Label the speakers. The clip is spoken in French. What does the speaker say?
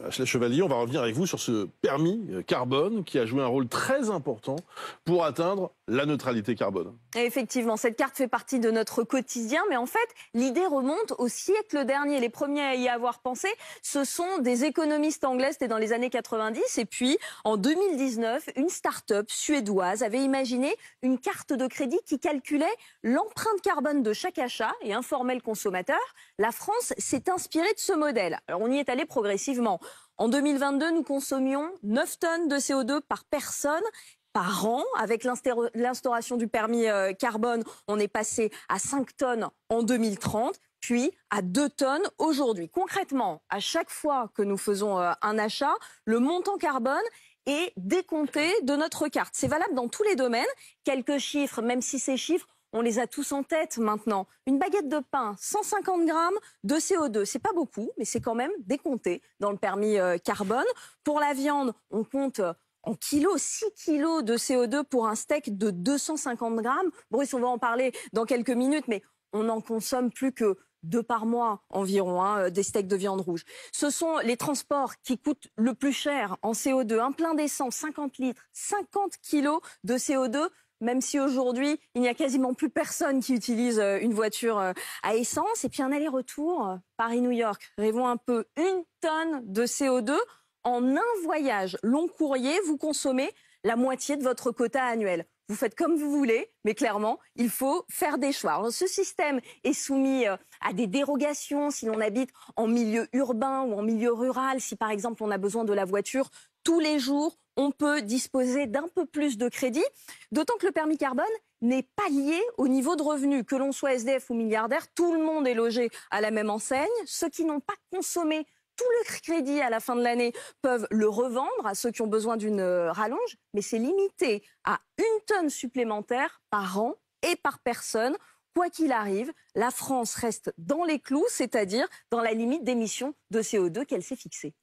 Speaker 1: Achille Chevalier, on va revenir avec vous sur ce permis carbone qui a joué un rôle très important pour atteindre la neutralité carbone.
Speaker 2: Et effectivement, cette carte fait partie de notre quotidien, mais en fait, l'idée remonte au siècle dernier. Les premiers à y avoir pensé, ce sont des économistes anglais, c'était dans les années 90. Et puis, en 2019, une start-up suédoise avait imaginé une carte de crédit qui calculait l'empreinte carbone de chaque achat et informait le consommateur. La France s'est inspirée de ce modèle. Alors, on y est allé progressivement. En 2022, nous consommions 9 tonnes de CO2 par personne par an. Avec l'instauration du permis carbone, on est passé à 5 tonnes en 2030, puis à 2 tonnes aujourd'hui. Concrètement, à chaque fois que nous faisons un achat, le montant carbone est décompté de notre carte. C'est valable dans tous les domaines. Quelques chiffres, même si ces chiffres, on les a tous en tête maintenant. Une baguette de pain, 150 grammes de CO2. C'est pas beaucoup, mais c'est quand même décompté dans le permis carbone. Pour la viande, on compte en kilos, 6 kilos de CO2 pour un steak de 250 grammes. Boris, on va en parler dans quelques minutes, mais on en consomme plus que 2 par mois environ, des steaks de viande rouge. Ce sont les transports qui coûtent le plus cher en CO2. Un plein d'essence, 50 litres, 50 kilos de CO2. Même si aujourd'hui, il n'y a quasiment plus personne qui utilise une voiture à essence. Et puis un aller-retour, Paris-New York, rêvons un peu, 1 tonne de CO2. En un voyage long courrier, vous consommez la moitié de votre quota annuel. Vous faites comme vous voulez, mais clairement, il faut faire des choix. Alors, ce système est soumis à des dérogations si l'on habite en milieu urbain ou en milieu rural. Si par exemple, on a besoin de la voiture tous les jours, on peut disposer d'un peu plus de crédit. D'autant que le permis carbone n'est pas lié au niveau de revenu. Que l'on soit SDF ou milliardaire, tout le monde est logé à la même enseigne. Ceux qui n'ont pas consommé tout le crédit à la fin de l'année peuvent le revendre à ceux qui ont besoin d'une rallonge, mais c'est limité à 1 tonne supplémentaire par an et par personne. Quoi qu'il arrive, la France reste dans les clous, c'est-à-dire dans la limite d'émissions de CO2 qu'elle s'est fixée.